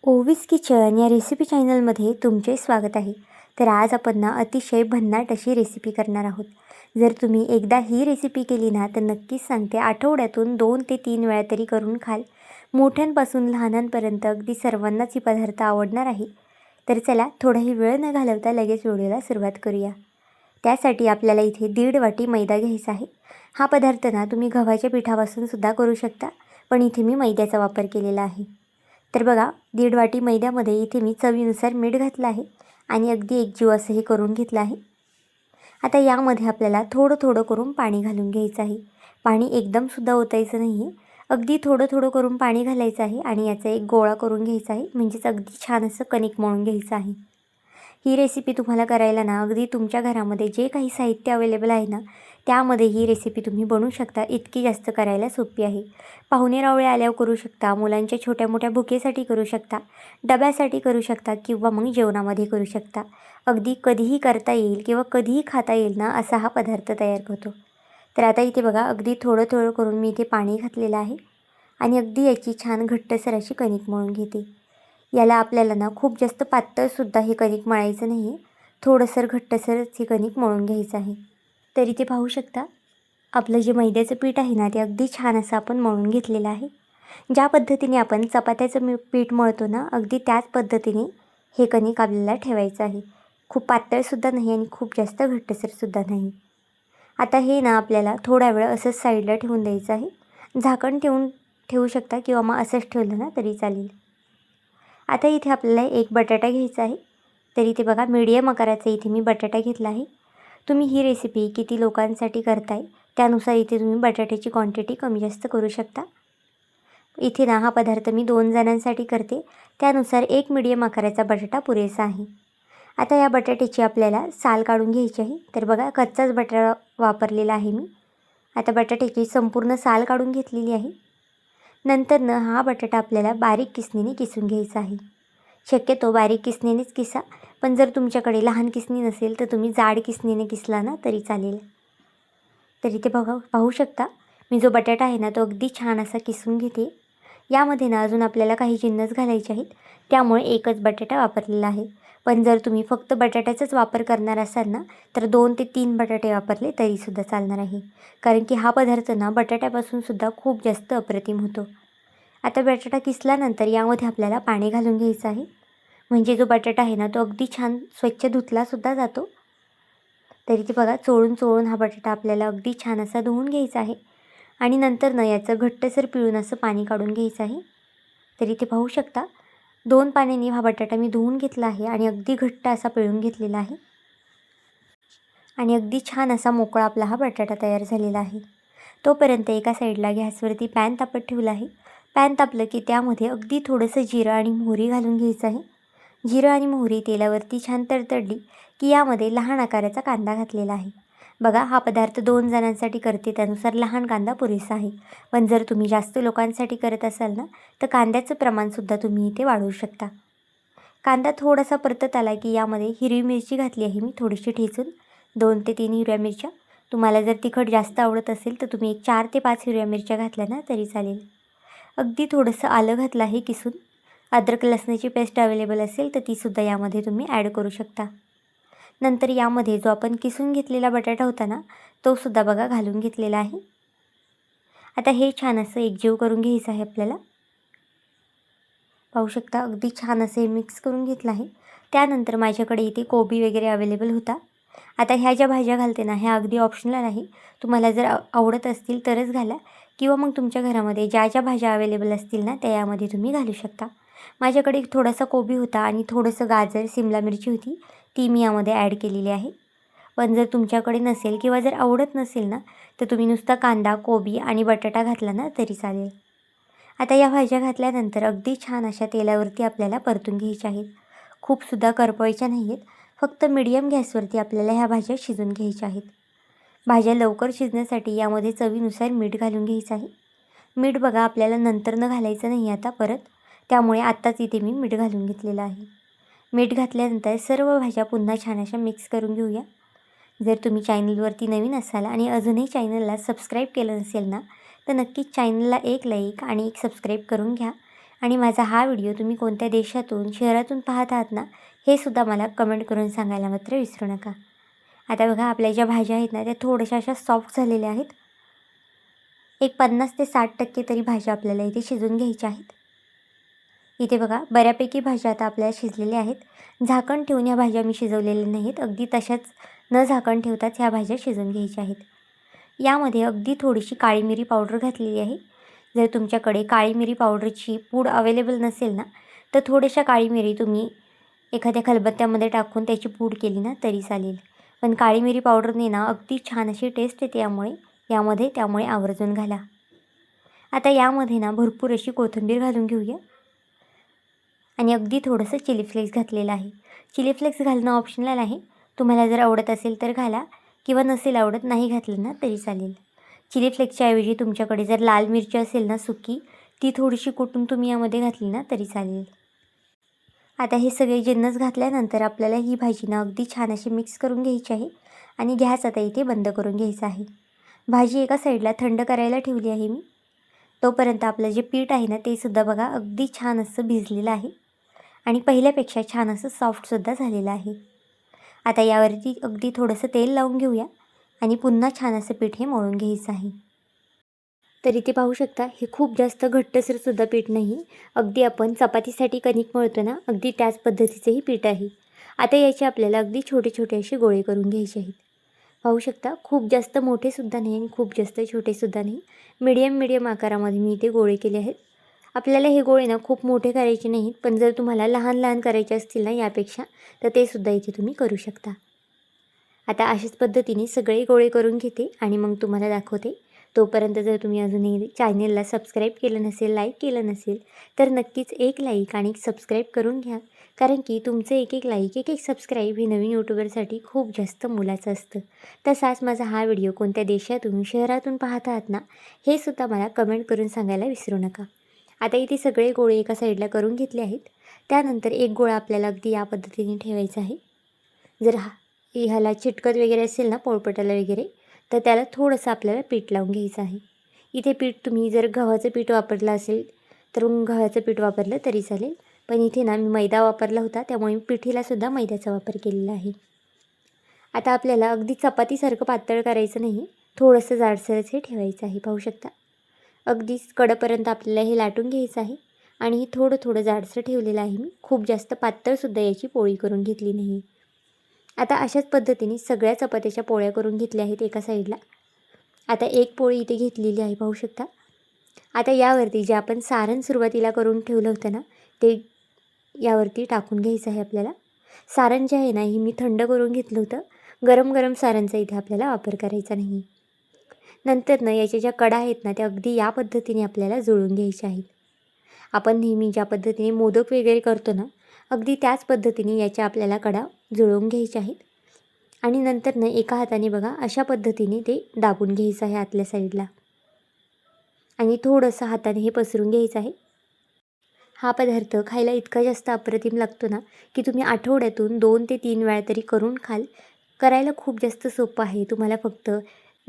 ओवीस kitchen या recipe चॅनलमध्ये तुमचे स्वागत आहे. तर आज आपण अतिशय भन्नाट अशी रेसिपी करणार आहोत. जर तुम्ही एकदा ही रेसिपी केली ना तर नक्कीच सांगते आठवड्यातून 2 ते 3 वेळा तरी करून खाल. मोठ्यांपासून लहानांपर्यंत अगदी सर्वांनाच ही पदार्थ आवडणार आहे. तर चला थोडाही वेळ न घालवता लगेच व्हिडिओला सुरुवात करूया. त्यासाठी आपल्याला इथे 1.5 वाटी मैदा घ्यायचा आहे. हा पदार्थ तुम्ही गव्हाच्या पिठापासून सुद्धा करू शकता, पण इथे मी मैद्याचा वापर केलेला आहे. तर बघा 1.5 वाटी मैद्यामध्ये इथे मी चवीनुसार मीठ घातलं आहे आणि अगदी एकजीव असं हे करून घेतलं आहे. आता यामध्ये आपल्याला थोडं थोडं करून पाणी घालून घ्यायचं आहे. पाणी एकदमसुद्धा ओतायचं नाही आहे, अगदी थोडं थोडं करून पाणी घालायचं आहे आणि याचा एक गोळा करून घ्यायचा आहे, म्हणजेच अगदी छान असं कणिक मळून घ्यायचं आहे. ही रेसिपी तुम्हाला करायला अगदी तुमच्या घरामध्ये जे काही साहित्य अवेलेबल आहे त्यामध्ये ही रेसिपी तुम्ही बनवू शकता. इतकी जास्त करायला सोपी आहे. पाहुणे-रावळे आल्यावर करू शकता, मुलांच्या छोट्या-मोठ्या भुकेसाठी करू शकता, डब्यासाठी करू शकता किंवा मग जेवणामध्ये करू शकता. अगदी कधीही करता येईल किंवा कधीही खाता येईल असा हा पदार्थ तयार होतो. तर आता इथे बघा अगदी थोडं थोडं करून मी इथे पाणी घातलेलं आहे आणि अगदी याची छान घट्टसर अशी कणिक मळून घेते. याला आपल्याला खूप जास्त पातळसुद्धा हे कणिक मळायचं नाही आहे, थोडंसं घट्टसरच हे कणिक मळून घ्यायचं आहे. तर इथे पाहू शकता आपलं जे मैद्याचं पीठ आहे ते अगदी छान असं आपण मळून घेतलेलं आहे. ज्या पद्धतीने आपण चपात्याचं पीठ मळतो अगदी त्याच पद्धतीने हे कणिक आपल्याला ठेवायचं आहे. खूप पातळसुद्धा नाही आणि खूप जास्त घट्टसरसुद्धा नाही. आता हे आपल्याला थोडा वेळ असंच साईडला ठेवून द्यायचं आहे. झाकण ठेवू शकता किंवा मग असंच ठेवलं तरी चालेल. आता इथे आपल्याला एक बटाटा घ्यायचा आहे. तर इथे बघा मीडियम आकाराचा इथे मी बटाटा घेतला आहे. तुम्ही ही रेसिपी किती लोकांसाठी करताय त्यानुसार इथे तुम्ही बटाट्याची क्वांटिटी कमी जास्त करू शकता. इथे हा पदार्थ मी 2 जणांसाठी करते, त्यानुसार एक मीडियम आकाराचा बटाटा पुरेसा आहे. आता या बटाट्याची आपल्याला साल काढून घ्यायची आहे. तर बघा कच्चाच बटाटा वापरलेला आहे मी. आता बटाट्याची संपूर्ण साल काढून घेतलेली आहे. नंतर हा बटाटा आपल्याला बारीक किसणीने किसून घ्यायचा आहे. शक्यतो बारीक किसणीनेच किसा, पण जर तुमच्याकडे लहान किसणी नसेल तर तुम्ही जाड किसणीने किसला तरी चालेल. तर इथे पाहू शकता मी जो बटाटा आहे तो अगदी छान असा किसून घेते. यामध्ये अजून आपल्याला काही जिन्नस घालायचे आहेत, त्यामुळे एकच बटाटा वापरलेला आहे. पण जर तुम्ही फक्त बटाट्याचाच वापर करणार असाल तर 2 ते 3 बटाटे वापरले तरीसुद्धा चालणार आहे. कारण की हा पदार्थ बटाट्यापासून सुद्धा खूप जास्त अप्रतिम होतो. आता बटाटा किसल्यानंतर यामध्ये आपल्याला पाणी घालून घ्यायचं आहे, म्हणजे जो बटाटा आहे तो अगदी छान स्वच्छ धुतलासुद्धा जातो. तरी ते बघा चोळून हा बटाटा आपल्याला अगदी छान असा धुवून घ्यायचा आहे आणि नंतर याचं घट्टसर पिळून असं पाणी काढून घ्यायचं आहे. तर इथे पाहू शकता 2 पाण्याने हा बटाटा मी धुवून घेतला आहे आणि अगदी घट्ट असा पिळून घेतलेला आहे आणि अगदी छान असा मोकळा आपला हा बटाटा तयार झालेला आहे. तोपर्यंत एका साईडला गॅसवरती पॅन तापत ठेवला आहे. पॅन तापलं की त्यामध्ये अगदी थोडंसं जिरं आणि मोहरी घालून घ्यायचं आहे. जिरं आणि मोहरी तेलावरती छान तडतडली की यामध्ये लहान आकाराचा कांदा घातलेला आहे. बघा हा पदार्थ 2 जणांसाठी करते त्यानुसार लहान कांदा पुरेसा आहे. पण जर तुम्ही जास्त लोकांसाठी करत असाल तर कांद्याचं प्रमाणसुद्धा तुम्ही इथे वाढवू शकता. कांदा थोडासा परतत आला की यामध्ये हिरवी मिरची घातली आहे मी थोडीशी ठेचून, 2 ते 3 हिरव्या मिरच्या. तुम्हाला जर तिखट जास्त आवडत असेल तर तुम्ही एक 4 ते 5 हिरव्या मिरच्या घातल्या तरी चालेल. अगदी थोडंसं आलं घातलं आहे किसून. अद्रक लसणाची पेस्ट अवेलेबल असेल तर तीसुद्धा यामध्ये तुम्ही ॲड करू शकता. नंतर यामध्ये जो आपण किसून घेतलेला बटाटा होता तो सुद्धा बघा घालून घेतलेला आहे. आता हे छान असं एकजीव करून घ्यायचं आहे आपल्याला. पाहू शकता अगदी छान असं हे मिक्स करून घेतलं आहे. त्यानंतर माझ्याकडे इथे कोबी वगैरे अवेलेबल होता. आता ह्या ज्या भाज्या घालते ह्या अगदी ऑप्शनल आहे. तुम्हाला जर आवडत असतील तरच घाला किंवा मग तुमच्या घरामध्ये ज्या ज्या भाज्या अवेलेबल असतील त्या यामध्ये तुम्ही घालू शकता. माझ्याकडे थोडासा कोबी होता आणि थोडंसं गाजर, सिमला मिरची होती, ती मी यामध्ये ॲड केलेली आहे. पण जर तुमच्याकडे नसेल किंवा जर आवडत नसेल तर तुम्ही नुसता कांदा, कोबी आणि बटाटा घातला तरी चालेल. आता या भाज्या घातल्यानंतर अगदी छान अशा तेलावरती आपल्याला परतून घ्यायच्या आहेत. खूपसुद्धा करपवायच्या नाही आहेत, फक्त मीडियम गॅसवरती आपल्याला ह्या भाज्या शिजून घ्यायच्या आहेत. भाज्या लवकर शिजण्यासाठी यामध्ये चवीनुसार मीठ घालून घ्यायचं आहे. मीठ बघा आपल्याला नंतरनं घालायचं नाही आता परत, त्यामुळे आत्ताच इथे मी मीठ घालून घेतलेलं आहे. मीठ घातल्यानंतर सर्व भाज्या पुन्हा छान अशा मिक्स करून घेऊया. जर तुम्ही चॅनलवरती नवीन असाल आणि अजूनही चॅनलला सबस्क्राईब केलं नसेल तर नक्कीच चॅनलला एक लाईक आणि एक सबस्क्राईब करून घ्या आणि माझा हा व्हिडिओ तुम्ही कोणत्या देशातून शहरातून पाहत आहात ना, हे सुद्धा मला कमेंट करून सांगायला मात्र विसरू नका. आता बघा आपल्या ज्या भाज्या आहेत ना, त्या थोड्याशा अशा सॉफ्ट झालेल्या आहेत. एक 50 ते 60% तरी भाज्या आपल्याला इथे शिजवून घ्यायच्या आहेत. इथे बघा बऱ्यापैकी भाज्या आता आपल्याला शिजलेल्या आहेत. झाकण ठेवून ह्या भाज्या मी शिजवलेल्या नाहीत. अगदी तशाच न झाकण ठेवताच ह्या भाज्या शिजवून घ्यायच्या आहेत. यामध्ये अगदी थोडीशी काळी मिरी पावडर घातलेली आहे. जर तुमच्याकडे काळी मिरी पावडरची पूड अवेलेबल नसेल ना, तर थोड्याशा काळी मिरी तुम्ही एखाद्या खलबत्त्यामध्ये टाकून त्याची पूड केली ना तरी चालेल. पण काळी मिरी पावडरने ना अगदी छान अशी टेस्ट येते त्यामुळे आवर्जून घाला. आता यामध्ये ना भरपूर अशी कोथिंबीर घालून घेऊया आणि अगदी थोडंसं चिली फ्लेक्स घातलेलं आहे. चिली फ्लेक्स घालणं ऑप्शनल आहे. तुम्हाला जर आवडत असेल तर घाला किंवा नसेल आवडत नाही घातलं ना तरी चालेल. चिली फ्लेक्सच्या ऐवजी तुमच्याकडे जर लाल मिरची असेल ना सुकी, ती थोडीशी कुटून तुम्ही यामध्ये घातली ना तरी चालेल. आता हे सगळे जिन्नस घातल्यानंतर आपल्याला ही भाजी ना अगदी छान अशी मिक्स करून घ्यायची आहे आणि गॅस आता इथे बंद करून घ्यायचा आहे. भाजी एका साईडला थंड करायला ठेवली आहे मी. तोपर्यंत आपलं जे पीठ आहे ना ते सुद्धा बघा अगदी छान असं भिजलेलं आहे आणि पहिल्यापेक्षा छान असं सॉफ्टसुद्धा झालेलं आहे. आता यावरती अगदी थोडंसं तेल लावून घेऊया आणि पुन्हा छान असं पीठ हे मळून घ्यायचं आहे. तर इथे पाहू शकता हे खूप जास्त घट्टसरसुद्धा पीठ नाही. अगदी आपण चपातीसाठी कणिक मळतो ना, अगदी त्याच पद्धतीचं हे पीठ आहे. आता याचे आपल्याला अगदी छोटे छोटे असे गोळे करून घ्यायचे आहेत. पाहू शकता खूप जास्त मोठेसुद्धा नाही आणि खूप जास्त छोटेसुद्धा नाही. मीडियम आकारामध्ये मी इथे गोळे केले आहेत. आपल्याला हे गोळे ना खूप मोठे करायचे नाहीत, पण जर तुम्हाला लहान लहान करायचे असतील ना यापेक्षा, तर ते सुद्धा इथे तुम्ही करू शकता. आता अशाच पद्धतीने सगळे गोळे करून घेते आणि मग तुम्हाला दाखवते. तोपर्यंत जर तुम्ही अजूनही चॅनलला सबस्क्राईब केलं नसेल, लाईक केलं नसेल, तर नक्कीच एक लाईक आणि एक सबस्क्राईब करून घ्या. कारण की तुमचं एक लाईक, एक सबस्क्राईब हे नवीन यूट्यूबरसाठी खूप जास्त मोलाचं असतं. तसाच माझा हा व्हिडिओ कोणत्या देशातून, शहरातून पाहत आहात ना, हे सुद्धा मला कमेंट करून सांगायला विसरू नका. आता इथे सगळे गोळे एका साईडला करून घेतले आहेत. त्यानंतर एक गोळा आपल्याला अगदी या पद्धतीने ठेवायचा आहे. जर ह्याला चिटकत वगैरे असेल ना पोळपाटाला वगैरे, तर त्याला थोडंसं आपल्याला पीठ लावून घ्यायचं आहे. इथे पीठ तुम्ही जर गव्हाचं पीठ वापरलं असेल तर गव्हाचं पीठ वापरलं तरी चालेल. पण इथे ना मी मैदा वापरला होता, त्यामुळे मी पिठीलासुद्धा मैद्याचा वापर केलेला आहे. आता आपल्याला अगदी चपातीसारखं पातळ करायचं नाही, थोडंसं जाडसरच हे ठेवायचं आहे. पाहू शकता अगदीच कडेपर्यंत आपल्याला हे लाटून घ्यायचं आहे आणि हे थोडं थोडं जाडसर ठेवलेलं आहे मी. खूप जास्त पातळसुद्धा याची पोळी करून घेतली नाही. आता अशाच पद्धतीने सगळ्या चपात्याच्या पोळ्या करून घेतल्या आहेत एका साईडला. आता एक पोळी इथे घेतलेली आहे पाहू शकता. आता यावरती जे आपण सारण सुरुवातीला करून ठेवलं होतं ना, ते यावरती टाकून घ्यायचं आहे आपल्याला. सारण जे आहे ना, हे मी थंड करून घेतलं होतं. गरम सारणचा इथे आपल्याला वापर करायचा नाही. नंतर ना याच्या ज्या कडा आहेत ना, त्या अगदी या पद्धतीने आपल्याला जुळून घ्यायच्या आहेत. आपण नेहमी ज्या पद्धतीने मोदक वगैरे करतो ना, अगदी त्याच पद्धतीने याच्या आपल्याला कडा जुळवून घ्यायच्या आहेत. आणि नंतर ना एका हाताने बघा अशा पद्धतीने ते दाबून घ्यायचं आहे आतल्या साईडला आणि थोडंसं हाताने हे पसरून घ्यायचं आहे. हा पदार्थ खायला इतका जास्त अप्रतिम लागतो ना, की तुम्ही आठवड्यातून 2 ते 3 वेळा तरी करून खाल. करायला खूप जास्त सोपं आहे. तुम्हाला फक्त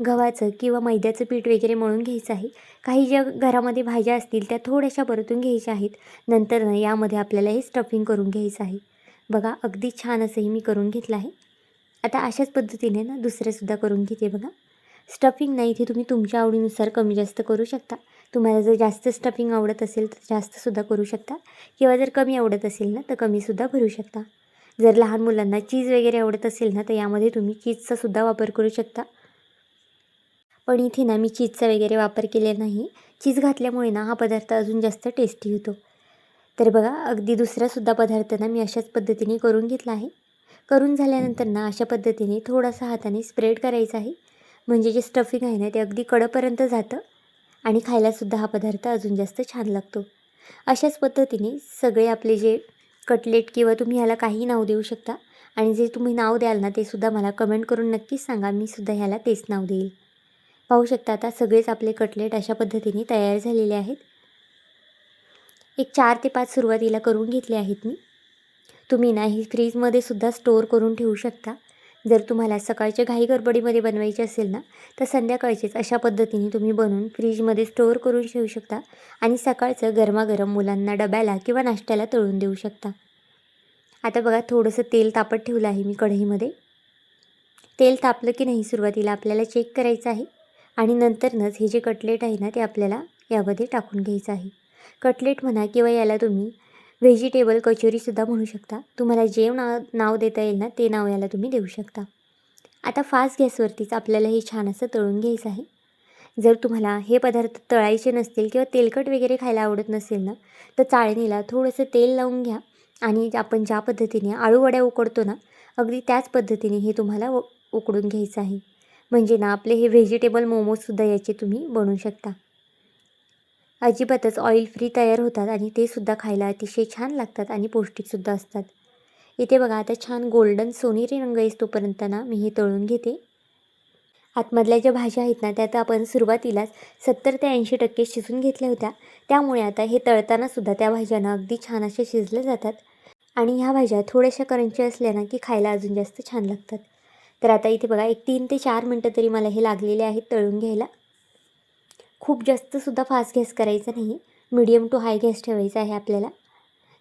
गव्हाचं किंवा मैद्याचं पीठ वगैरे मळून घ्यायचं आहे. काही ज्या घरामध्ये भाज्या असतील त्या थोड्याशा परतून घ्यायच्या आहेत. नंतर ना यामध्ये आपल्याला हे स्टफिंग करून घ्यायचं आहे. बघा अगदी छान असंही मी करून घेतलं आहे. आता अशाच पद्धतीने ना दुसरेसुद्धा करून घेते बघा. स्टफिंग नाही इथे तुम्ही तुमच्या आवडीनुसार कमी जास्त करू शकता. तुम्हाला जर जास्त स्टफिंग आवडत असेल तर जास्तसुद्धा करू शकता किंवा जर कमी आवडत असेल ना तर कमीसुद्धा भरू शकता. जर लहान मुलांना चीज वगैरे आवडत असेल ना तर यामध्ये तुम्ही चीजचासुद्धा वापर करू शकता. पण इथे ना मी चीजचा वगैरे वापर केलेला नाही. चीज घातल्यामुळे ना हा पदार्थ अजून जास्त टेस्टी होतो. तर बघा अगदी दुसरासुद्धा पदार्थ ना मी अशाच पद्धतीने करून घेतला आहे. करून झाल्यानंतर ना अशा पद्धतीने थोडासा हाताने स्प्रेड करायचा आहे. म्हणजे जे स्टफिंग आहे ना ते अगदी कडेपर्यंत जातं आणि खायलासुद्धा हा पदार्थ अजून जास्त छान लागतो. अशाच पद्धतीने सगळे आपले जे कटलेट किंवा तुम्ही ह्याला काहीही नाव देऊ शकता आणि जे तुम्ही नाव द्याल ना ते सुद्धा मला कमेंट करून नक्कीच सांगा. मी सुद्धा ह्याला तेच नाव देईल. पाहू शकता आता सगळेच आपले कटलेट अशा पद्धतीने तयार झालेले आहेत. एक 4 ते 5 सुरुवातीला करून घेतले आहेत मी. तुम्ही ना ही फ्रीजमध्ये सुद्धा स्टोअर करून ठेवू शकता. जर तुम्हाला सकाळच्या घाई गडबडीमध्ये बनवायची असेल ना, तर संध्याकाळचीच अशा पद्धतीने तुम्ही बनवून फ्रीजमध्ये स्टोअर करून ठेवू शकता आणि सकाळचं गरमागरम मुलांना डब्याला किंवा नाश्त्याला तळून देऊ शकता. आता बघा थोडंसं तेल तापत ठेवलं आहे मी कढईमध्ये. तेल तापलं की नाही सुरुवातीला आपल्याला चेक करायचं आहे आणि नंतरच हे जे कटलेट आहे ना ते आपल्याला यामध्ये टाकून घ्यायचं आहे. कटलेट म्हणा किंवा याला तुम्ही व्हेजिटेबल कचोरीसुद्धा म्हणू शकता. तुम्हाला जे नाव देता येईल ना ते नाव याला तुम्ही देऊ शकता. आता फास्ट गॅसवरतीच आपल्याला हे छान असं तळून घ्यायचं आहे. जर तुम्हाला हे पदार्थ तळायचे नसतील किंवा तेलकट वगैरे खायला आवडत नसेल ना, तर चाळणीला थोडंसं तेल लावून घ्या आणि आपण ज्या पद्धतीने आळूवड्या उकडतो ना, अगदी त्याच पद्धतीने हे तुम्हाला उकडून घ्यायचं आहे. म्हणजे ना आपले हे व्हेजिटेबल मोमोजसुद्धा याचे तुम्ही बनवू शकता. अजिबातच ऑइल फ्री तयार होतात आणि ते सुद्धा खायला अतिशय छान लागतात आणि पौष्टिकसुद्धा असतात. इथे बघा आता छान गोल्डन सोनेरी रंग येतोपर्यंत ना मी हे तळून घेते. आतमधल्या ज्या भाज्या आहेत ना, त्या तर आपण सुरुवातीलाच 70 ते 80% शिजून घेतल्या होत्या. त्यामुळे आता हे तळतानासुद्धा त्या भाज्यांना अगदी छान अशा शिजल्या जातात आणि ह्या भाज्या थोड्याशा करंच्या असल्या ना, की खायला अजून जास्त छान लागतात. तर आता इथे बघा एक 3 ते 4 मिनटं तरी मला हे लागलेले आहेत तळून घ्यायला. खूप जास्तसुद्धा फास्ट गॅस करायचा नाही, मीडियम टू हाय गॅस ठेवायचा आहे आपल्याला.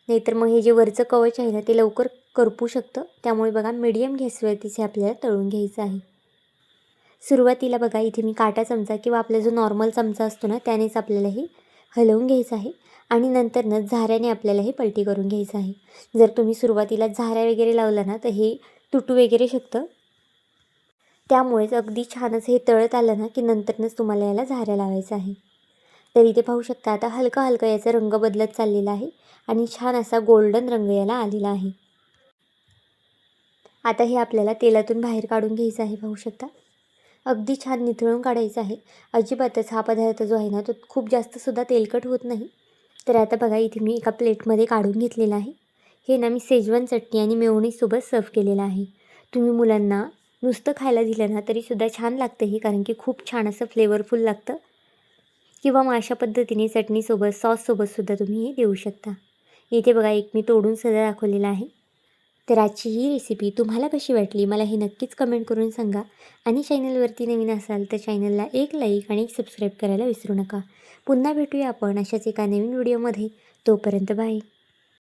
नाहीतर मग हे जे वरचं कवच आहे ना, ते लवकर करपू शकतं. त्यामुळे बघा मीडियम गॅसवरतीच हे आपल्याला तळून घ्यायचं आहे. सुरुवातीला बघा इथे मी काटा चमचा किंवा आपला जो नॉर्मल चमचा असतो ना, त्यानेच आपल्याला हे हलवून घ्यायचं आहे आणि नंतरनं झाऱ्याने आपल्याला हे पलटी करून घ्यायचं आहे. जर तुम्ही सुरुवातीला झाऱ्या वगैरे लावला ना, तर हे तुटू वगैरे शकतं. त्यामुळेच अगदी छान असं हे तळत आलं ना, की नंतरनंच तुम्हाला याला झाऱ्या लावायचं आहे. तर इथे पाहू शकता आता हलका हलका याचा रंग बदलत चाललेला आहे आणि छान असा गोल्डन रंग याला आलेला आहे. आता हे आपल्याला तेलातून बाहेर काढून घ्यायचं आहे. पाहू शकता अगदी छान निथळून काढायचं आहे. अजिबातच हा पदार्थ जो आहे ना, तो खूप जास्तसुद्धा तेलकट होत नाही. तर आता बघा इथे मी एका प्लेटमध्ये काढून घेतलेलं आहे. हे ना मी शेजवान चटणी आणि मेयोनीजसोबत सर्व केलेलं आहे. तुम्ही मुलांना नुसतं खायला दिलं ना तरीसुद्धा छान लागतं हे, कारण की खूप छान असं फ्लेवरफुल लागतं. किंवा मग अशा पद्धतीने चटणीसोबत सॉससोबतसुद्धा तुम्ही हे देऊ शकता. इथे बघा एक मी तोडून सुद्धा दाखवलेला आहे. तर आजची ही रेसिपी तुम्हाला कशी वाटली मला हे नक्कीच कमेंट करून सांगा आणि चॅनलवरती नवीन असाल तर चॅनलला एक लाईक आणि एक सबस्क्राईब करायला विसरू नका. पुन्हा भेटूया आपण अशाच एका नवीन व्हिडिओमध्ये. तोपर्यंत बाय.